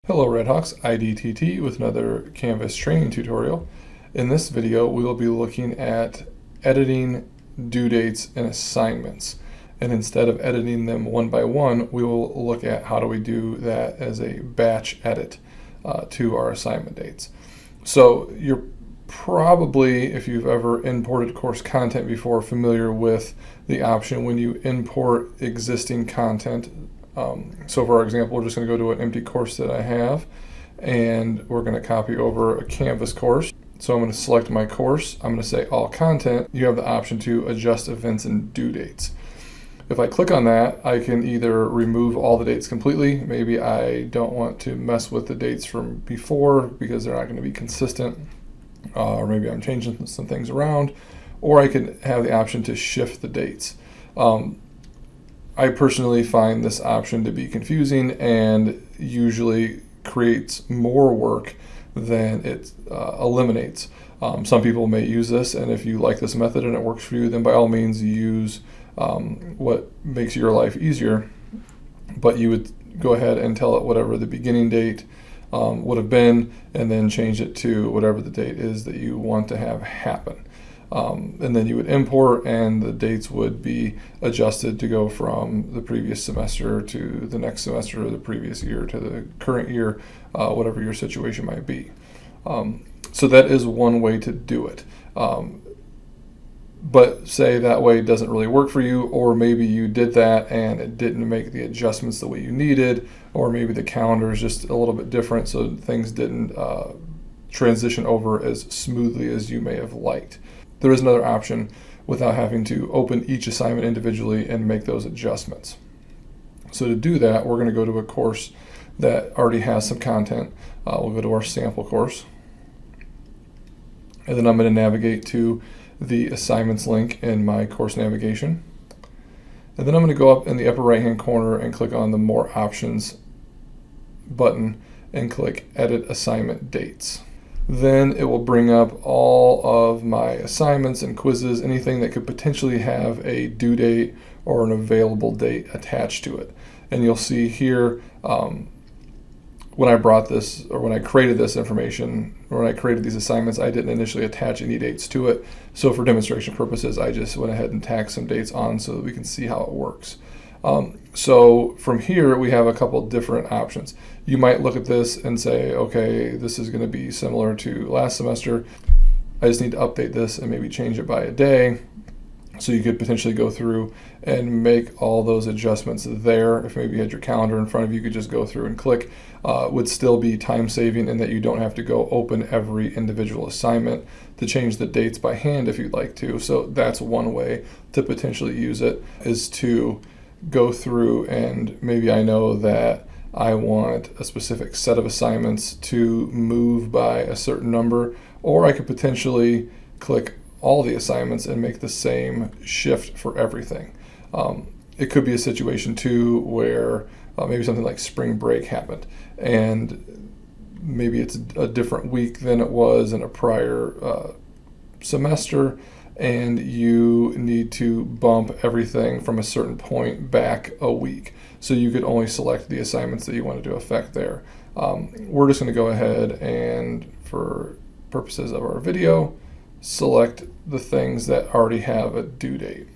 Hello Redhawks, IDTT with another Canvas training tutorial. In this video we will be looking at editing due dates and assignments. And instead of editing them one by one, we will look at how do we do that as a batch edit to our assignment dates. So you're probably, if you've ever imported course content before, familiar with the option when you import existing content. So for our example, we're just going to go to an empty course that I have, and we're going to copy over a Canvas course. So I'm going to select my course. I'm going to say all content. You have the option to adjust events and due dates. If I click on that, I can either remove all the dates completely. Maybe I don't want to mess with the dates from before because they're not going to be consistent, or maybe I'm changing some things around, or I could have the option to shift the dates. I personally find this option to be confusing and usually creates more work than it eliminates. Some people may use this, and if you like this method and it works for you, then by all means use what makes your life easier. But you would go ahead and tell it whatever the beginning date would have been, and then change it to whatever the date is that you want to have happen. And then you would import, and the dates would be adjusted to go from the previous semester to the next semester, or the previous year to the current year, whatever your situation might be. So that is one way to do it. But say that way doesn't really work for you, or maybe you did that and it didn't make the adjustments the way you needed, or maybe the calendar is just a little bit different, so things didn't transition over as smoothly as you may have liked. There is another option without having to open each assignment individually and make those adjustments. So to do that, we're going to go to a course that already has some content. We'll go to our sample course, and then I'm going to navigate to the assignments link in my course navigation. And then I'm going to go up in the upper right hand corner and click on the More Options button and click Edit Assignment Dates. Then it will bring up all of my assignments and quizzes, anything that could potentially have a due date or an available date attached to it. And you'll see here when I brought this, or when I created this information, or when I created these assignments, I didn't initially attach any dates to it. So for demonstration purposes, I just went ahead and tacked some dates on so that we can see how it works. So from here, we have a couple different options. You might look at this and say, okay, this is going to be similar to last semester. I just need to update this and maybe change it by a day. So you could potentially go through and make all those adjustments there. If maybe you had your calendar in front of you, you could just go through and click. Would still be time saving in that you don't have to go open every individual assignment to change the dates by hand if you'd like to. So that's one way to potentially use it, is to go through, and maybe I know that I want a specific set of assignments to move by a certain number, or I could potentially click all the assignments and make the same shift for everything. It could be a situation too where maybe something like spring break happened, and maybe it's a different week than it was in a prior semester, and you need to bump everything from a certain point back a week. So you could only select the assignments that you wanted to affect there. We're just going to go ahead and, for purposes of our video, select the things that already have a due date.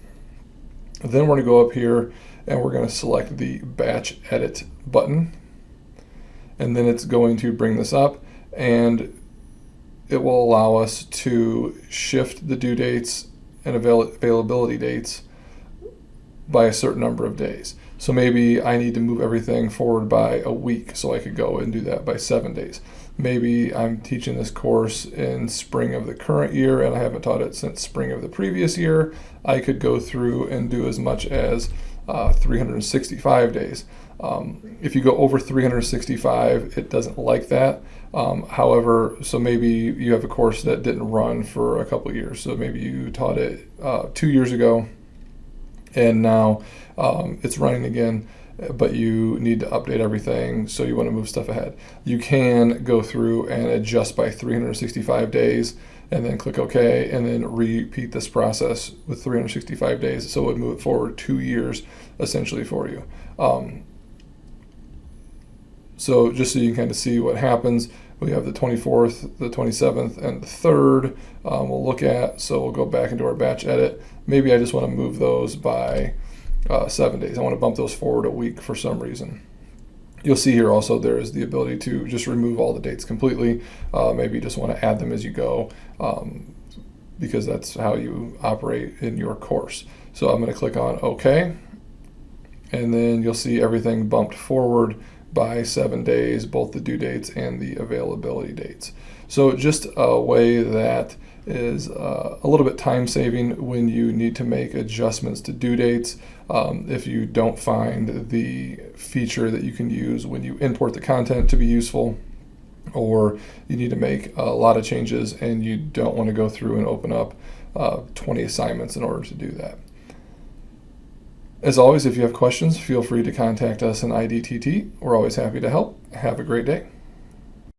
Then we're going to go up here and we're going to select the Batch Edit button. And then it's going to bring this up, and it will allow us to shift the due dates and availability dates by a certain number of days. So maybe I need to move everything forward by a week, so I could go and do that by 7 days. Maybe I'm teaching this course in spring of the current year and I haven't taught it since spring of the previous year. I could go through and do as much as 365 days. If you go over 365, it doesn't like that. However, so maybe you have a course that didn't run for a couple years. So maybe you taught it 2 years ago, and now it's running again, but you need to update everything, so you want to move stuff ahead. You can go through and adjust by 365 days, and then click OK, and then repeat this process with 365 days, so it would move it forward 2 years essentially for you. So just so you can kind of see what happens, we have the 24th, the 27th, and the 3rd we'll look at. So we'll go back into our batch edit. Maybe I just want to move those by 7 days. I want to bump those forward a week for some reason. You'll see here also there is the ability to just remove all the dates completely. Maybe you just want to add them as you go, because that's how you operate in your course. So I'm going to click on OK, and then you'll see everything bumped forward by 7 days, both the due dates and the availability dates. So just a way that is a little bit time saving when you need to make adjustments to due dates. If you don't find the feature that you can use when you import the content to be useful, or you need to make a lot of changes and you don't want to go through and open up 20 assignments in order to do that. As always, if you have questions, feel free to contact us in IDTT. We're always happy to help. Have a great day.